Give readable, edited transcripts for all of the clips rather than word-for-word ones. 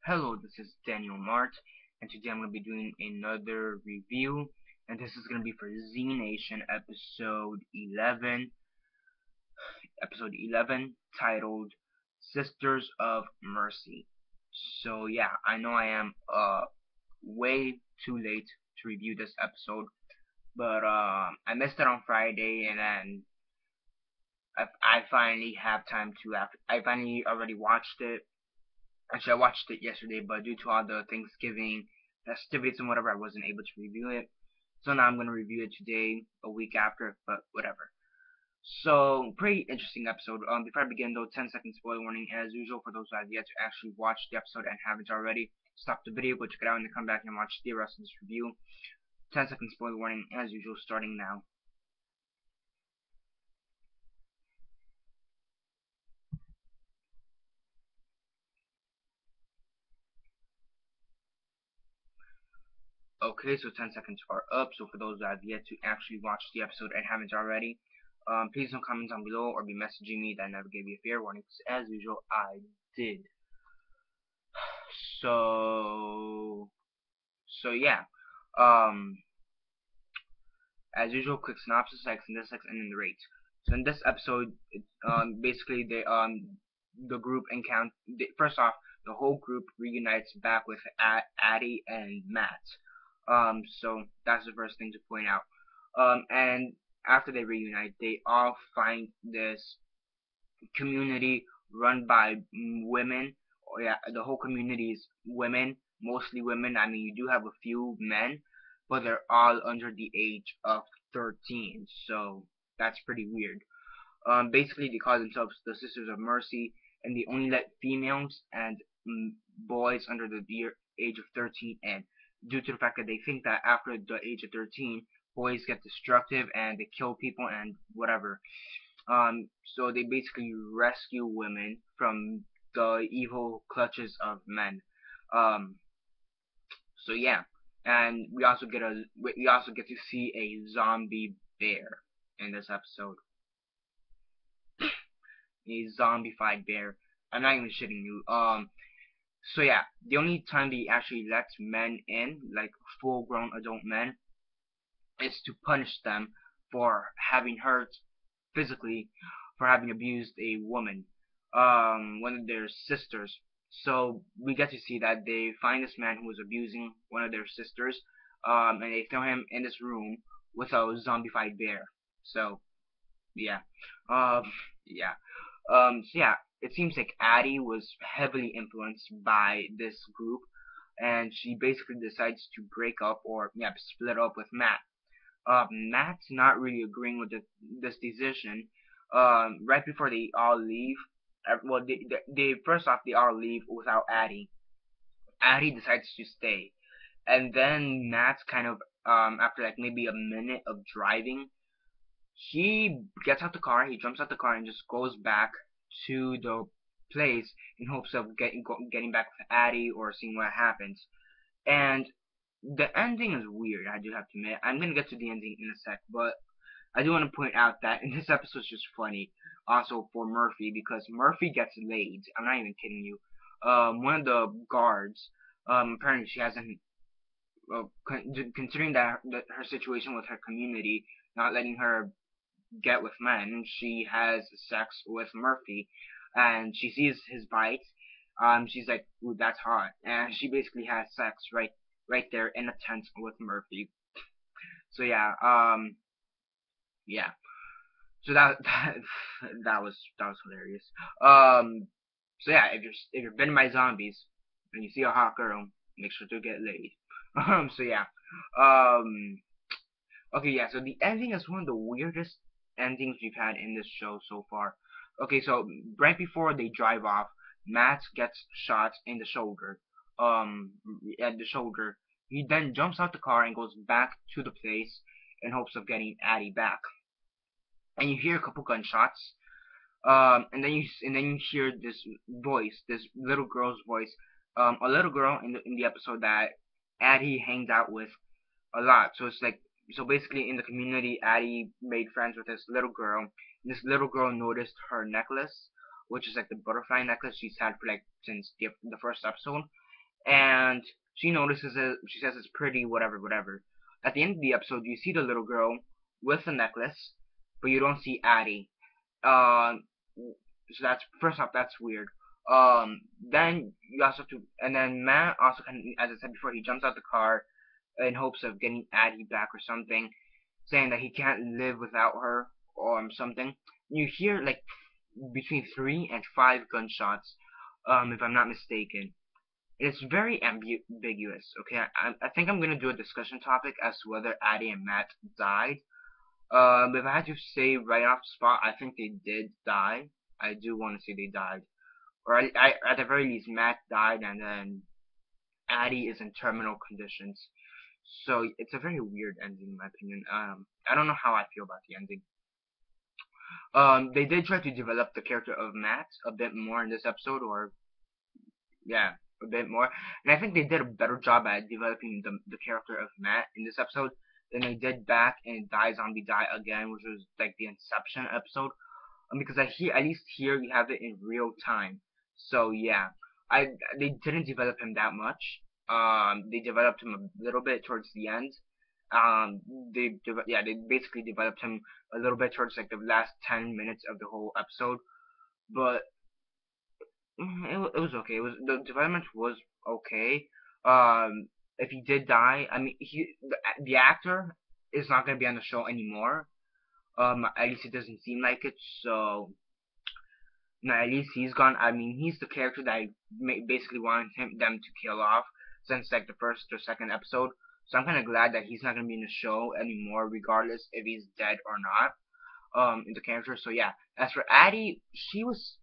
Hello, this is Daniel Mart, and today I'm going to be doing another review, and this is going to be for Z Nation episode 11, titled Sisters of Mercy. So yeah, I know I am way too late to review this episode, but I missed it on Friday, and then I finally have time to. I finally already watched it. Actually, I watched it yesterday, but due to all the Thanksgiving festivities and whatever, I wasn't able to review it. So now I'm going to review it today, a week after, but whatever. So, pretty interesting episode. Before I begin, though, 10-second spoiler warning as usual for those who have yet to actually watch the episode and haven't already. Stop the video, go check it out, and then come back and watch the rest of this review. 10-second spoiler warning as usual, starting now. Okay, so 10 seconds are up. So for those that have yet to actually watch the episode and haven't already, please don't comment down below or be messaging me that I never gave you a fair warning, because as usual, I did. So yeah. Um, as usual, quick synopsis, X and this X, and then the rates. So in this episode, basically the group encounter. First off, the whole group reunites back with Addy and Matt. So that's the first thing to point out. And after they reunite, they all find this community run by women. Oh, yeah, the whole community is women, mostly women. I mean, you do have a few men, but they're all under the age of 13. So that's pretty weird. Basically, they call themselves the Sisters of Mercy, and they only let females and boys under the age of 13 in, due to the fact that they think that after the age of 13, boys get destructive and they kill people and whatever. So they basically rescue women from the evil clutches of men. Um, so yeah, and we also get to see a zombie bear in this episode. A zombified bear. I'm not even shitting you. So yeah, the only time they actually let men in, like full-grown adult men, is to punish them for having hurt physically, for having abused a woman, one of their sisters. So we get to see that they find this man who was abusing one of their sisters, and they throw him in this room with a zombified bear. So yeah, um, yeah. So yeah, it seems like Addy was heavily influenced by this group, and she basically decides to break up or yeah, split up with Matt. Matt's not really agreeing with this decision. Right before they all leave, well, they first off they all leave without Addy. Addy decides to stay, and then Matt's kind of after like maybe a minute of driving, he gets out the car, he jumps out the car and just goes back to the place in hopes of getting back with Addy or seeing what happens. And the ending is weird, I do have to admit. I'm gonna get to the ending in a sec, but I do want to point out that in this episode is just funny. Also for Murphy, because Murphy gets laid. I'm not even kidding you. One of the guards, apparently she hasn't, considering that her situation with her community, not letting her get with men, she has sex with Murphy, and she sees his bite. She's like, "Ooh, that's hot," and she basically has sex right there in a tent with Murphy. So yeah, yeah. So that was hilarious. So yeah, if you're bitten by zombies and you see a hot girl, make sure to get laid. So yeah. Um, okay, yeah. So the ending is one of the weirdest endings we've had in this show so far. Okay, so right before they drive off, Matt gets shot in the shoulder. Um, at the shoulder. He then jumps out the car and goes back to the place in hopes of getting Addy back. And you hear a couple gunshots. And then you hear this voice, this little girl's voice. A little girl in the episode that Addy hangs out with a lot. So it's like, so basically in the community, Addy made friends with this little girl. This little girl noticed her necklace, which is like the butterfly necklace she's had for like since the first episode, and she notices it. She says it's pretty, whatever, whatever. At the end of the episode, you see the little girl with the necklace, but you don't see Addy. Um, so that's first off, that's weird. Then you also have to, and then Matt also kind of, as I said before, he jumps out the car in hopes of getting Addy back or something, saying that he can't live without her or something. You hear like between 3 and 5 gunshots, if I'm not mistaken. It's very ambiguous. Okay, I think I'm gonna do a discussion topic as to whether Addy and Matt died. If I had to say right off the spot, I think they did die. I do want to say they died, or at the very least, Matt died, and then Addy is in terminal conditions. So it's a very weird ending, in my opinion. I don't know how I feel about the ending. They did try to develop the character of Matt a bit more in this episode, or yeah, a bit more. And I think they did a better job at developing the character of Matt in this episode than they did back in Die Zombie Die Again, which was like the Inception episode. Because at least here you have it in real time. So yeah, they didn't develop him that much. They developed him a little bit towards the end. Um, they basically developed him a little bit towards like the last 10 minutes of the whole episode. But it was okay. The development was okay. If he did die, I mean, the actor is not gonna be on the show anymore. At least it doesn't seem like it. So no, at least he's gone. I mean, he's the character that I basically wanted them to kill off since like the first or second episode. So I'm kind of glad that he's not gonna be in the show anymore, regardless if he's dead or not. In the character. So yeah. As for Addy, she was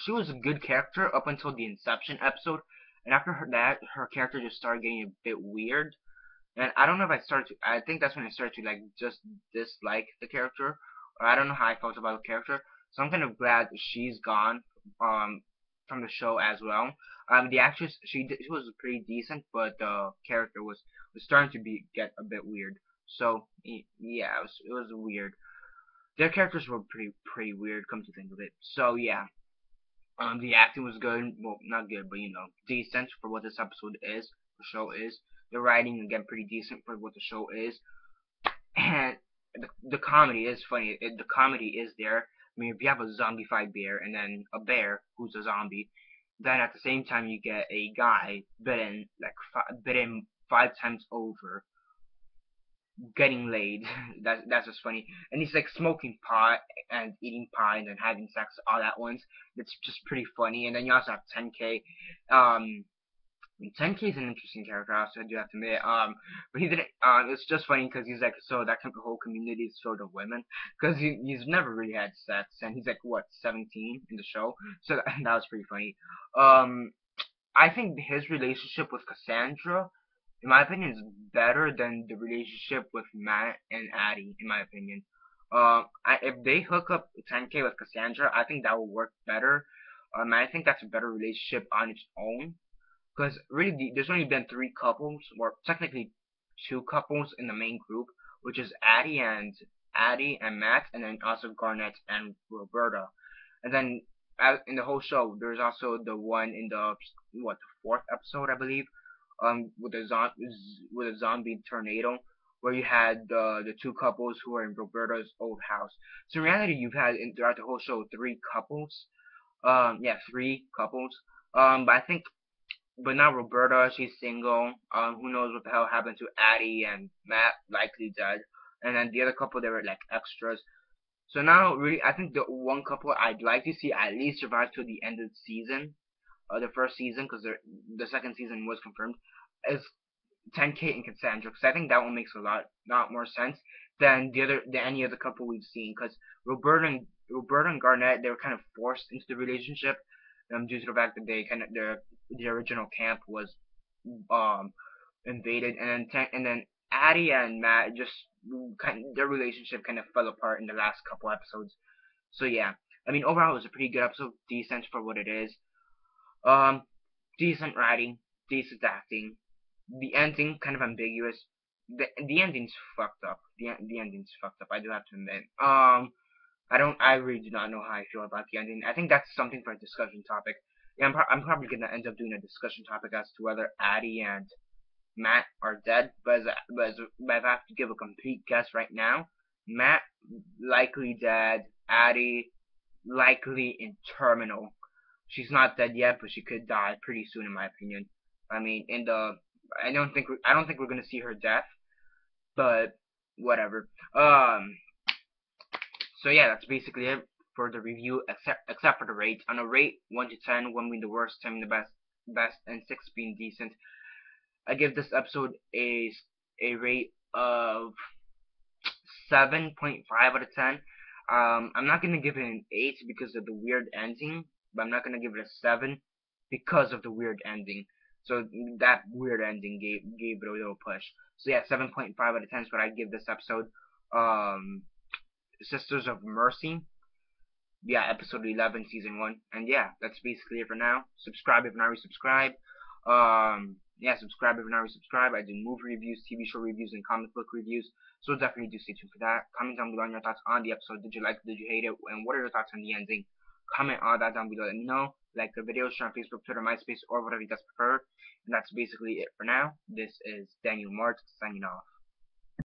a good character up until the Inception episode, and after her character just started getting a bit weird. And I don't know if I think that's when I started to like just dislike the character, or I don't know how I felt about the character. So I'm kind of glad she's gone from the show as well. The actress she was pretty decent, but the character was starting to get a bit weird. So yeah, it was weird. Their characters were pretty weird, come to think of it. So yeah. The acting was good. Well, not good, but decent for what this episode is. The show is. The writing again pretty decent for what the show is, and the comedy is funny. The comedy is there. I mean, if you have a zombified bear and then a bear who's a zombie, then at the same time you get a guy bitten 5 times over, getting laid. That's just funny. And he's like smoking pot and eating pie and then having sex all at once. It's just pretty funny. And then you also have 10K. 10K is an interesting character, also, I do have to admit. But he didn't. It's just funny because he's like, so that whole community is filled with women, because he's never really had sex, and he's like what 17 in the show, so that was pretty funny. I think his relationship with Cassandra, in my opinion, is better than the relationship with Matt and Addy, in my opinion. If they hook up 10K with Cassandra, I think that will work better. I think that's a better relationship on its own. Because really, there's only been 3 couples, or technically 2 couples in the main group, which is Addy and Matt, and then also Garnet and Roberta. And then in the whole show, there's also the one in the 4th episode, I believe, with a zombie tornado, where you had the 2 couples who were in Roberta's old house. So in reality, you've had throughout the whole show 3 couples. Yeah, 3 couples. But now Roberta, she's single. Who knows what the hell happened to Addy and Matt, likely dead. And then the other couple, they were like extras. So now, really, I think the one couple I'd like to see at least survive to the end of the season, the first season, because the second season was confirmed, is 10K and Cassandra. Because I think that one makes a lot more sense than any other couple we've seen. Because Roberta and Garnet, they were kind of forced into the relationship, due to the fact that the original camp was invaded, and then Addy and Matt just their relationship kind of fell apart in the last couple episodes. So yeah, I mean overall it was a pretty good episode, decent for what it is. Decent writing, decent acting. The ending kind of ambiguous. The ending's fucked up. The ending's fucked up. I do have to admit. I really do not know how I feel about the ending. I think that's something for a discussion topic. Yeah, I'm probably gonna end up doing a discussion topic as to whether Addy and Matt are dead, but if I have to give a complete guess right now, Matt likely dead, Addy likely in terminal. She's not dead yet, but she could die pretty soon, in my opinion. I mean, I don't think we're gonna see her death, but whatever. So yeah, that's basically it for the review, except for the rate. On a rate 1 to 10, 1 being the worst, 10 being the best, and 6 being decent, I give this episode a rate of 7.5 out of 10. I'm not gonna give it an 8 because of the weird ending, but I'm not gonna give it a 7 because of the weird ending. So that weird ending gave it a little push. So yeah, 7.5 out of 10 is what I give this episode. Um, Sisters of Mercy. Yeah, episode 11, season 1. And yeah, that's basically it for now. Subscribe if you're not already subscribed. Yeah, subscribe if you're not already subscribed. I do movie reviews, TV show reviews, and comic book reviews. So definitely do stay tuned for that. Comment down below on your thoughts on the episode. Did you like it? Did you hate it? And what are your thoughts on the ending? Comment all that down below. Let me know. Like the video, share on Facebook, Twitter, MySpace, or whatever you guys prefer. And that's basically it for now. This is Daniel Mart signing off.